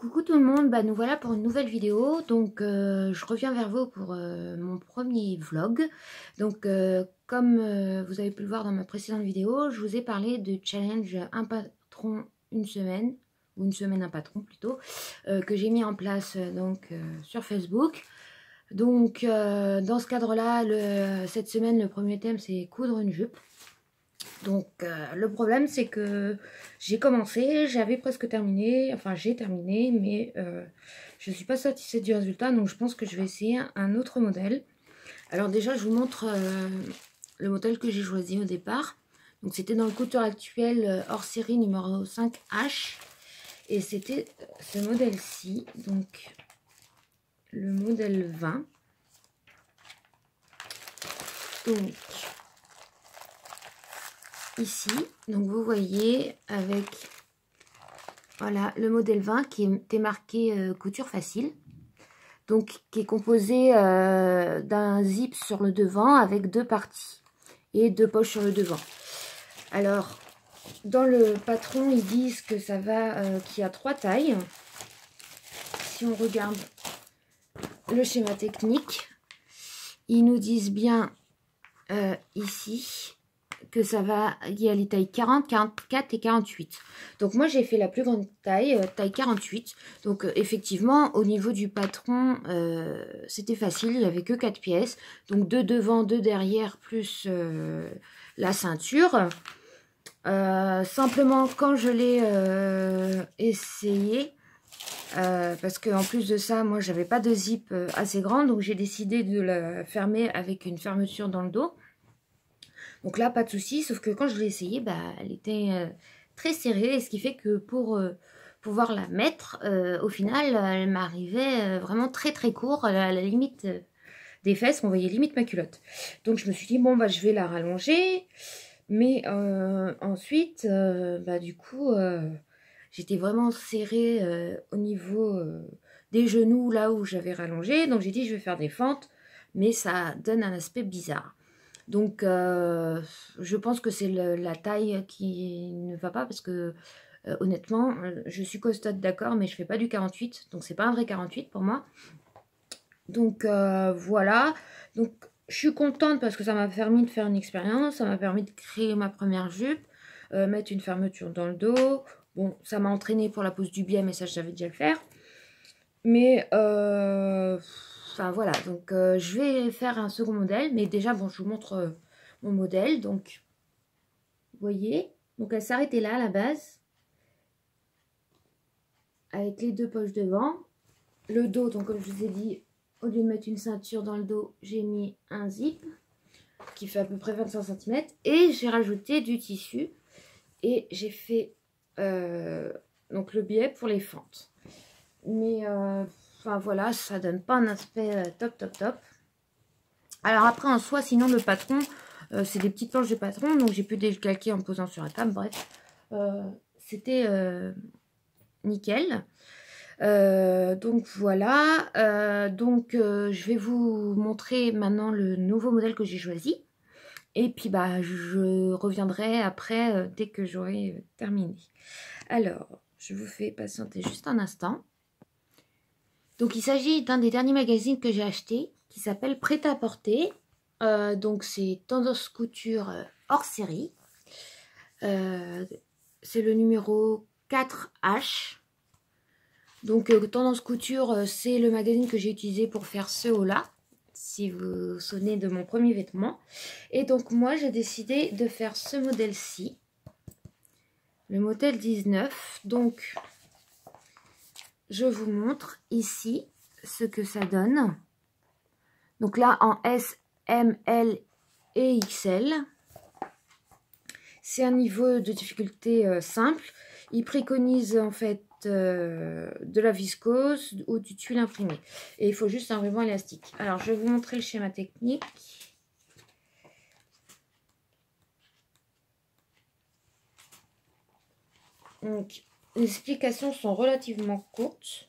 Coucou tout le monde, nous voilà pour une nouvelle vidéo. Donc je reviens vers vous pour mon premier vlog. Donc comme vous avez pu le voir dans ma précédente vidéo, je vous ai parlé de challenge un patron une semaine, ou une semaine un patron plutôt, que j'ai mis en place sur Facebook. Donc dans ce cadre-là, cette semaine, le premier thème c'est coudre une jupe. Donc le problème c'est que j'ai commencé, j'avais presque terminé, enfin j'ai terminé, mais je ne suis pas satisfaite du résultat, donc je pense que je vais essayer un autre modèle. Alors déjà je vous montre le modèle que j'ai choisi au départ. Donc c'était dans le couture actuel hors série numéro 5H, et c'était ce modèle-ci, donc le modèle 20. Donc ici, donc vous voyez avec voilà le modèle 20 qui était marqué couture facile, donc qui est composé d'un zip sur le devant avec deux parties et deux poches sur le devant. Alors dans le patron ils disent que ça va qu'il y a 3 tailles. Si on regarde le schéma technique, ils nous disent bien ici que ça va, il y a les tailles 40, 44 et 48. Donc moi j'ai fait la plus grande taille, taille 48. Donc effectivement au niveau du patron c'était facile, il n'y avait que 4 pièces. Donc 2 devant, 2 derrière plus la ceinture. Simplement quand je l'ai essayé, parce qu'en plus de ça moi j'avais pas de zip assez grande, donc j'ai décidé de la fermer avec une fermeture dans le dos. Donc là, pas de souci, sauf que quand je l'ai essayé, elle était très serrée, ce qui fait que pour pouvoir la mettre, au final, elle m'arrivait vraiment très très court, à la limite des fesses, on voyait limite ma culotte. Donc je me suis dit, bon, je vais la rallonger, mais ensuite, du coup, j'étais vraiment serrée au niveau des genoux, là où j'avais rallongé, donc j'ai dit, je vais faire des fentes, mais ça donne un aspect bizarre. Donc, je pense que c'est la taille qui ne va pas, parce que honnêtement, je suis costote d'accord, mais je fais pas du 48, donc c'est pas un vrai 48 pour moi. Donc voilà, donc je suis contente parce que ça m'a permis de faire une expérience, ça m'a permis de créer ma première jupe, mettre une fermeture dans le dos. Bon, ça m'a entraîné pour la pose du biais, mais ça je savais déjà le faire. Mais enfin voilà, donc je vais faire un second modèle, mais déjà bon, je vous montre mon modèle. Donc vous voyez, donc elle s'arrêtait là à la base avec les 2 poches devant. Le dos, donc comme je vous ai dit, au lieu de mettre une ceinture dans le dos, j'ai mis un zip qui fait à peu près 25 cm, et j'ai rajouté du tissu et j'ai fait donc le biais pour les fentes. Mais enfin voilà, ça donne pas un aspect top. Alors après en soi, sinon le patron, c'est des petites planches de patron, donc j'ai pu décalquer en posant sur la table. Bref, c'était nickel. Donc voilà, je vais vous montrer maintenant le nouveau modèle que j'ai choisi. Et puis je reviendrai après dès que j'aurai terminé. Alors, je vous fais patienter juste un instant. Donc il s'agit d'un des derniers magazines que j'ai acheté, qui s'appelle Prêt-à-porter. Donc c'est Tendance Couture hors série. C'est le numéro 4H. Donc Tendance Couture, c'est le magazine que j'ai utilisé pour faire ce haut-là, si vous vous souvenez de mon premier vêtement. Et donc moi j'ai décidé de faire ce modèle-ci, le modèle 19. Donc je vous montre ici ce que ça donne. Donc là en S, M, L et XL. C'est un niveau de difficulté simple. Il préconise en fait de la viscose ou du tuile imprimé. Et il faut juste un ruban élastique. Alors je vais vous montrer le schéma technique. Donc les explications sont relativement courtes.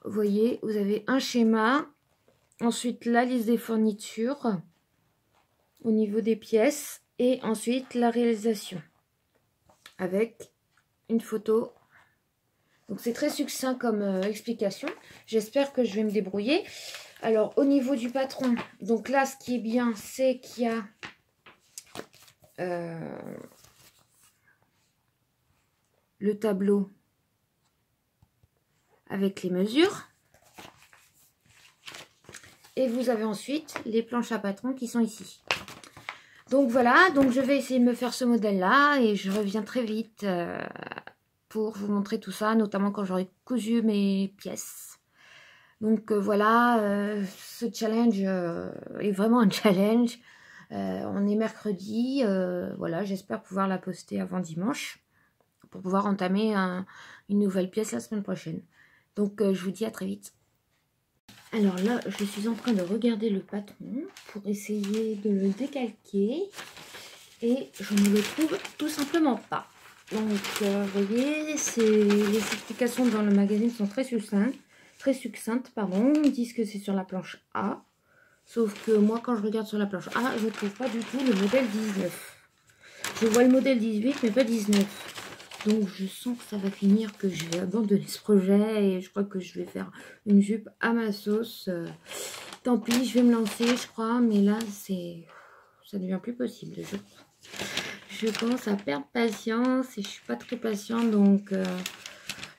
Vous voyez, vous avez un schéma, ensuite la liste des fournitures au niveau des pièces, et ensuite la réalisation avec une photo. Donc c'est très succinct comme explication. J'espère que je vais me débrouiller. Alors au niveau du patron, donc là ce qui est bien, c'est qu'il y a le tableau avec les mesures. Et vous avez ensuite les planches à patron qui sont ici. Donc voilà, donc je vais essayer de me faire ce modèle-là et je reviens très vite pour vous montrer tout ça, notamment quand j'aurai cousu mes pièces. Donc voilà, ce challenge est vraiment un challenge. On est mercredi, voilà, j'espère pouvoir la poster avant dimanche pour pouvoir entamer une nouvelle pièce la semaine prochaine. Donc je vous dis à très vite. Alors là, je suis en train de regarder le patron pour essayer de le décalquer et je ne le trouve tout simplement pas. Donc, vous voyez, les explications dans le magazine sont très succinctes, pardon. Ils disent que c'est sur la planche A, sauf que moi, quand je regarde sur la planche A, je ne trouve pas du tout le modèle 19. Je vois le modèle 18, mais pas 19. Donc je sens que ça va finir, que je vais abandonner ce projet et je crois que je vais faire une jupe à ma sauce. Tant pis, je vais me lancer, je crois, mais là, ça devient plus possible. Je commence à perdre patience et je suis pas très patiente, donc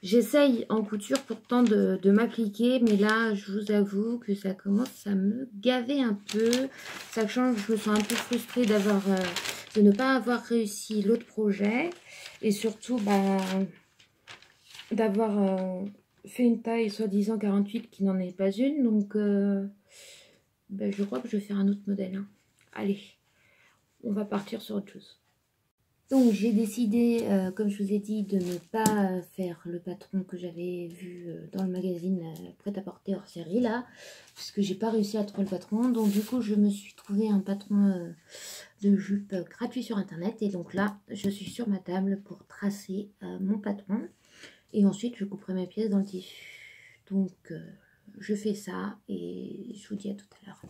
j'essaye en couture pourtant de m'appliquer, mais là, je vous avoue que ça commence à me gaver un peu, sachant que je me sens un peu frustrée de ne pas avoir réussi l'autre projet. Et surtout, d'avoir fait une taille soi-disant 48 qui n'en est pas une. Donc, je crois que je vais faire un autre modèle. Hein. Allez, on va partir sur autre chose. Donc, j'ai décidé, comme je vous ai dit, de ne pas faire le patron que j'avais vu dans le magazine prêt-à-porter hors série, là. Puisque j'ai pas réussi à trouver le patron. Donc, du coup, je me suis trouvé un patron... de jupe gratuit sur internet et donc là je suis sur ma table pour tracer mon patron et ensuite je couperai mes pièces dans le tissu. Donc je fais ça et je vous dis à tout à l'heure.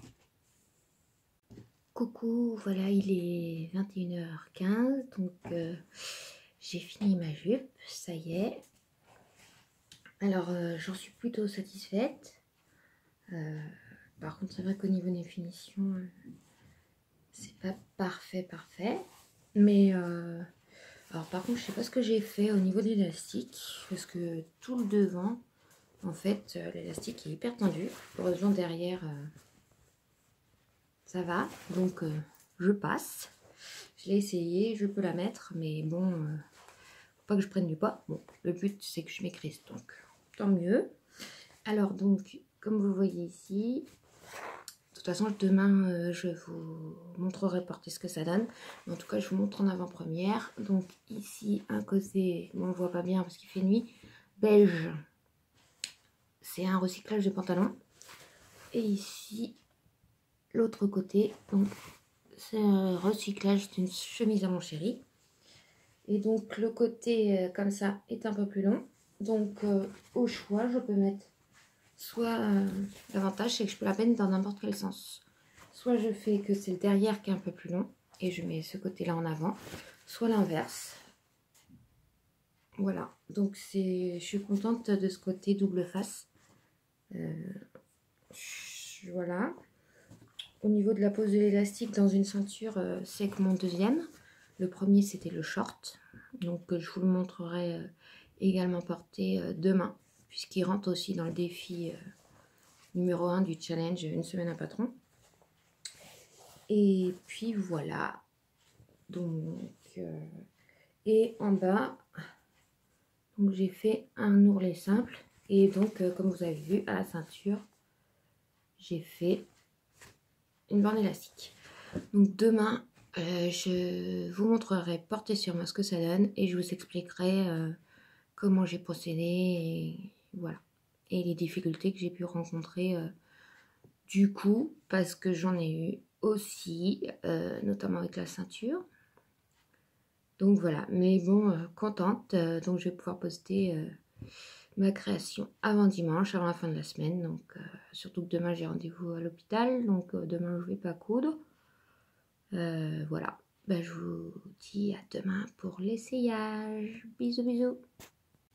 Coucou, voilà, il est 21h15, donc j'ai fini ma jupe, ça y est. Alors j'en suis plutôt satisfaite. Par contre c'est vrai qu'au niveau des finitions c'est pas parfait, mais alors par contre je sais pas ce que j'ai fait au niveau de l'élastique, parce que tout le devant en fait l'élastique est hyper tendu. Heureusement derrière ça va, donc je passe. Je l'ai essayé, je peux la mettre, mais bon, faut pas que je prenne du poids. Bon, le but c'est que je m'écrisse, donc tant mieux. Alors donc comme vous voyez ici, de toute façon, demain, je vous montrerai porter ce que ça donne. Mais en tout cas, je vous montre en avant-première. Donc ici, un côté, bon, on ne voit pas bien parce qu'il fait nuit, beige. C'est un recyclage de pantalon. Et ici, l'autre côté, donc c'est un recyclage d'une chemise à mon chéri. Et donc le côté comme ça est un peu plus long. Donc au choix, je peux mettre soit l'avantage c'est que je peux la peine dans n'importe quel sens. Soit je fais que c'est le derrière qui est un peu plus long et je mets ce côté là en avant, soit l'inverse. Voilà, donc je suis contente de ce côté double face. Voilà. Au niveau de la pose de l'élastique dans une ceinture, c'est que mon deuxième. Le premier c'était le short, donc je vous le montrerai également porté demain, puisqu'il rentre aussi dans le défi numéro 1 du challenge une semaine à patron. Et puis voilà, donc et en bas, donc j'ai fait un ourlet simple et donc comme vous avez vu à la ceinture, j'ai fait une bande élastique. Donc demain, je vous montrerai porté sur moi ce que ça donne et je vous expliquerai comment j'ai procédé et voilà. Et les difficultés que j'ai pu rencontrer du coup, parce que j'en ai eu aussi, notamment avec la ceinture. Donc voilà, mais bon, contente, donc je vais pouvoir poster ma création avant dimanche, avant la fin de la semaine. Donc surtout que demain j'ai rendez-vous à l'hôpital, donc demain je vais pas coudre. Voilà, je vous dis à demain pour l'essayage. Bisous bisous.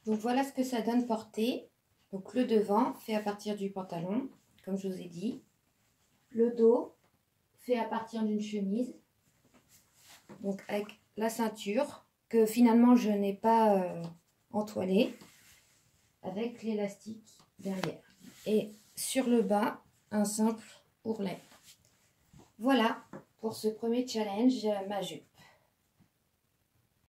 Donc voilà ce que ça donne porté. Donc le devant fait à partir du pantalon, comme je vous ai dit. Le dos fait à partir d'une chemise. Donc avec la ceinture que finalement je n'ai pas entoilée. Avec l'élastique derrière. Et sur le bas, un simple ourlet. Voilà pour ce premier challenge, ma jupe.